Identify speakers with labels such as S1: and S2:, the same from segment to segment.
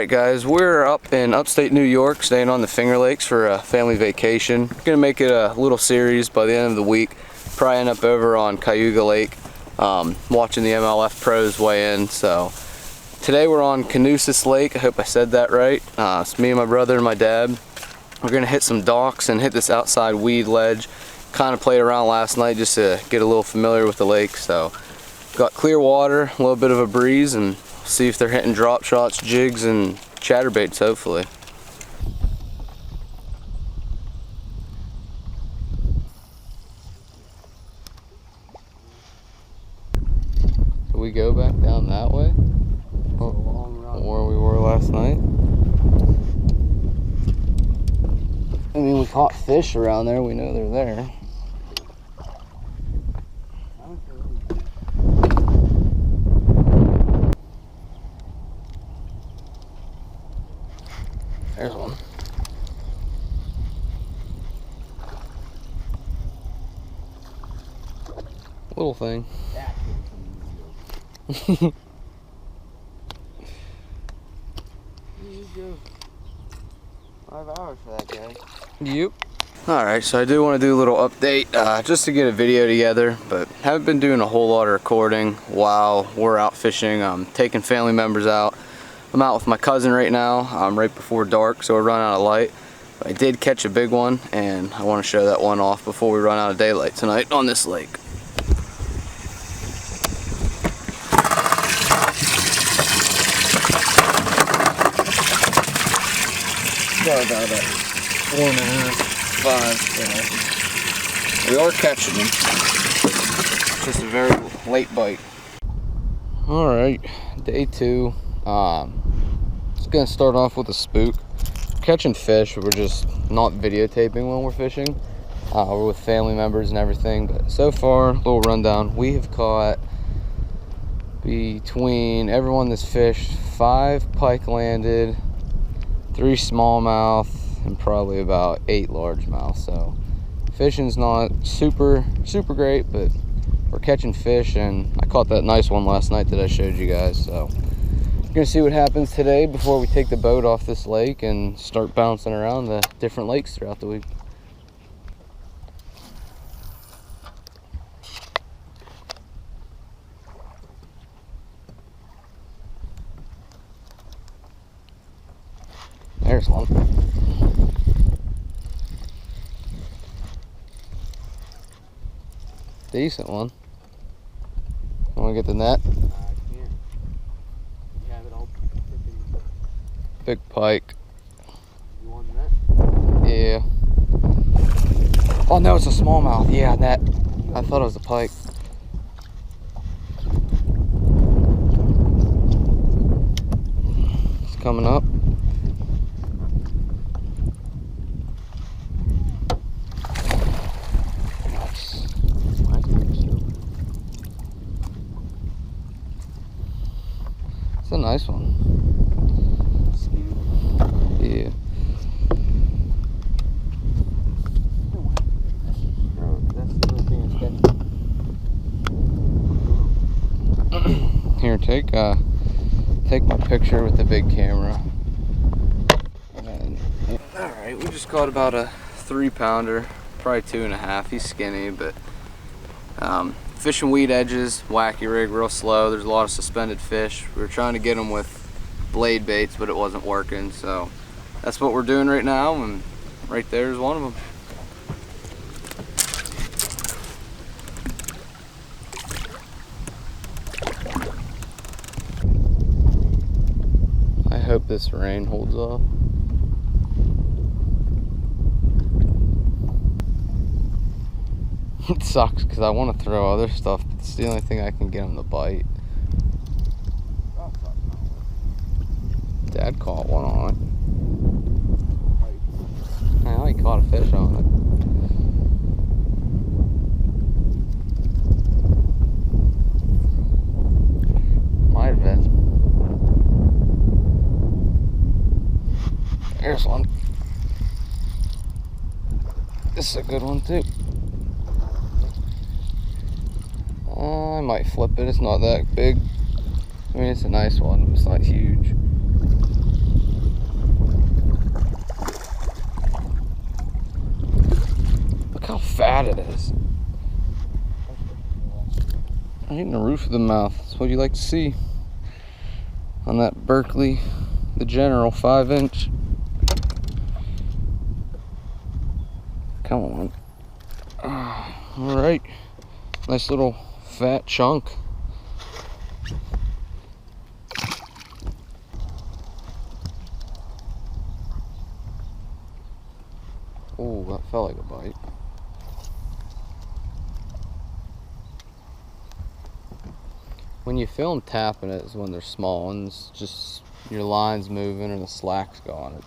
S1: Alright guys, we're up in upstate New York, staying on the Finger Lakes for a family vacation. We're going to make it a little series by the end of the week. Probably end up over on Cayuga Lake, watching the MLF pros weigh in. So today we're on Conesus Lake. I hope I said that right. It's me and my brother and my dad. We're going to hit some docks and hit this outside weed ledge. Kind of played around last night just to get a little familiar with the lake. So got clear water, a little bit of a breeze, and see if they're hitting drop shots, jigs, and chatterbaits, hopefully. Can we go back down that way? Where we were last night? I mean, we caught fish around there. We know they're there. There's one. Little thing. You go 5 hours for that guy. Yep. Alright, so I do want to do a little update just to get a video together, but haven't been doing a whole lot of recording while we're out fishing. I'm taking family members out. I'm out with my cousin right now, right before dark, so we're running out of light. But I did catch a big one, and I want to show that one off before we run out of daylight tonight on this lake. Sorry about that. 4.5, 5. So we are catching them. Just a very late bite. Alright, day 2. Just gonna start off with a spook. Catching fish, we're just not videotaping when we're fishing. We're with family members and everything, but so far, a little rundown. We have caught, between everyone that's fished, 5 pike landed, 3 smallmouth, and probably about 8 largemouth. So fishing's not super great, but we're catching fish, and I caught that nice one last night that I showed you guys. So we're gonna see what happens today before we take the boat off this lake and start bouncing around the different lakes throughout the week. There's one. Decent one. Want to get the net? Big pike.
S2: You want that?
S1: Yeah. Oh no, it's a smallmouth. Yeah, net. I thought it was a pike. It's coming up. Nice. It's a nice one. Yeah. Here, take my picture with the big camera. Alright, we just caught about a 3-pounder, probably 2.5. He's skinny, but fishing weed edges, wacky rig, real slow. There's a lot of suspended fish. We were trying to get them with blade baits, but it wasn't working, so that's what we're doing right now, and right there's one of them. I hope this rain holds off. It sucks because I want to throw other stuff, but it's the only thing I can get him to bite. Dad caught one on it. I know he caught a fish on it. Might have been. There's one. This is a good one too. I might flip it. It's not that big. I mean, it's a nice one, but it's not huge. how fat it is. Right in the roof of the mouth. That's what you like to see on that Berkeley, the General 5-inch. Come on. All right. Nice little fat chunk. Oh, that felt like a bite. When you film tapping it is when they're small ones, just your line's moving or the slack's gone.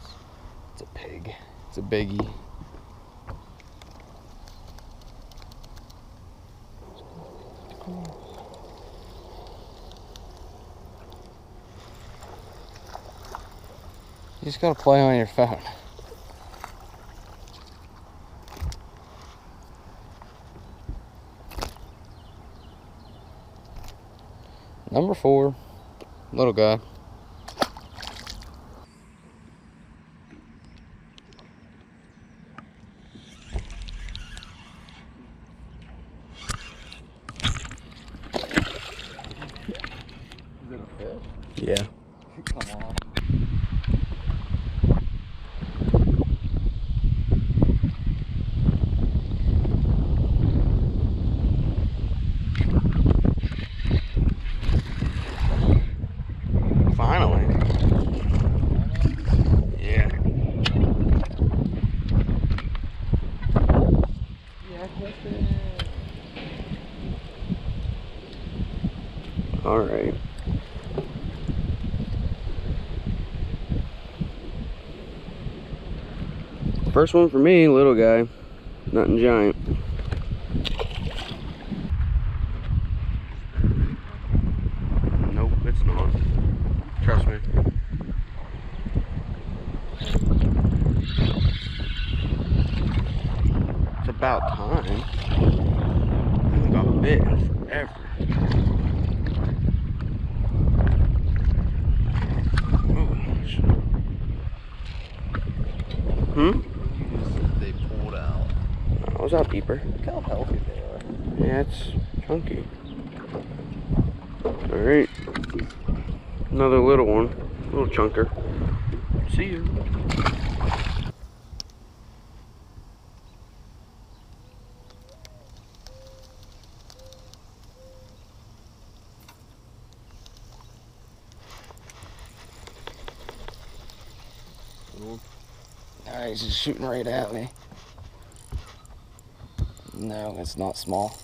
S1: It's a pig. It's a biggie. You just gotta play on your phone. Number 4, little guy.
S2: Is it a fish?
S1: Yeah.
S2: Come on.
S1: Finally. Yeah. All right. First one for me, little guy, nothing giant. Nope, it's not. Trust me. It's about time. I haven't got bit in forever. Hmm?
S2: They pulled out.
S1: What was that, beeper?
S2: Look how healthy they are.
S1: Yeah, it's chunky. Alright. Another little one. Little chunker. See you. Alright, he's just shooting right at me. No, it's not small.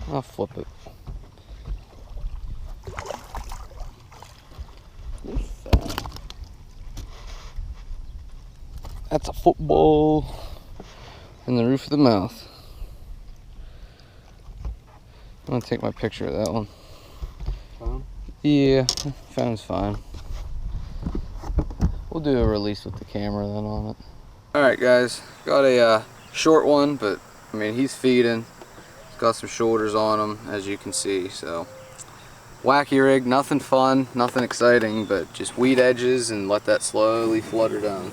S1: I'll flip it. That's a football in the roof of the mouth. I'm gonna take my picture of that one.
S2: Phone?
S1: Yeah, phone's fine. We'll do a release with the camera then on it. Alright guys, got a short one, but I mean he's feeding. He's got some shoulders on him, as you can see, so. Wacky rig, nothing fun, nothing exciting, but just weed edges and let that slowly flutter down.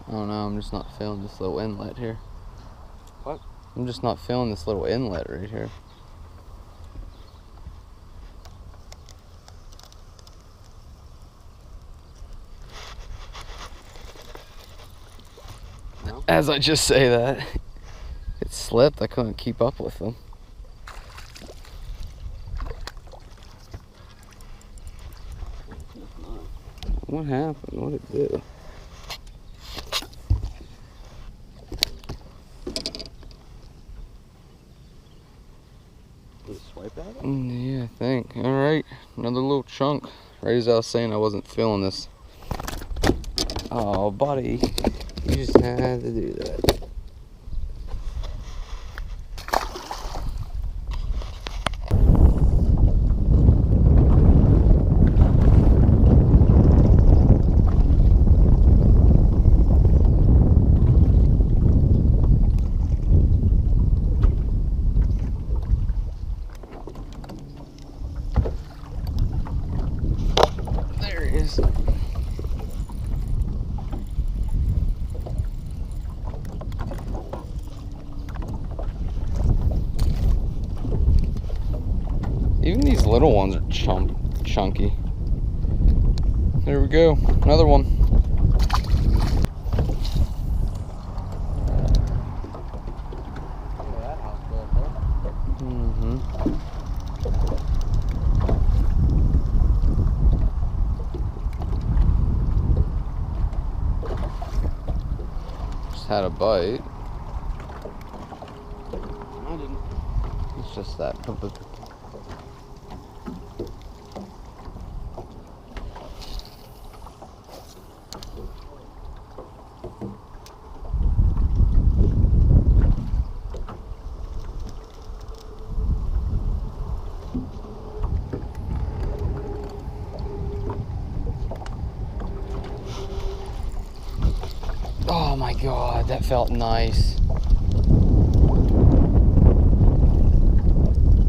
S1: I don't know, I'm just not feeling this little inlet here.
S2: What?
S1: I'm just not feeling this little inlet right here.
S2: No?
S1: As I just say that, it slipped. I couldn't keep up with them. What happened? What did it do?
S2: Did it swipe at it?
S1: Yeah, I think. Alright, another little chunk. Right as I was saying, I wasn't feeling this. Oh, buddy. You just had to do that. little ones are chunky. There we go, another one. Just had a bite.
S2: I didn't.
S1: It's just that. Oh my God, that felt nice.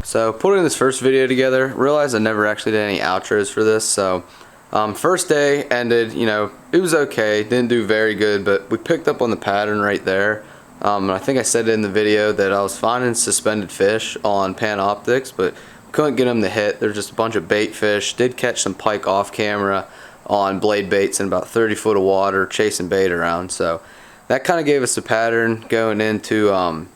S1: So putting this first video together, realized I never actually did any outros for this. So first day ended, you know, it was okay, didn't do very good, but we picked up on the pattern right there. And I think I said it in the video that I was finding suspended fish on Panoptics, but couldn't get them to hit. They're just a bunch of bait fish. Did catch some pike off camera on blade baits in about 30 foot of water, chasing bait around. So that kind of gave us a pattern going into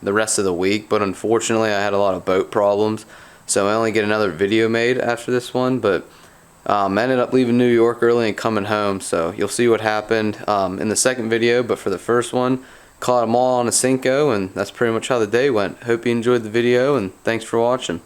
S1: the rest of the week, but unfortunately I had a lot of boat problems, so I only get another video made after this one. But I ended up leaving New York early and coming home, so you'll see what happened in the second video. But for the first one, caught them all on a Cinco, and that's pretty much how the day went. Hope you enjoyed the video, and thanks for watching.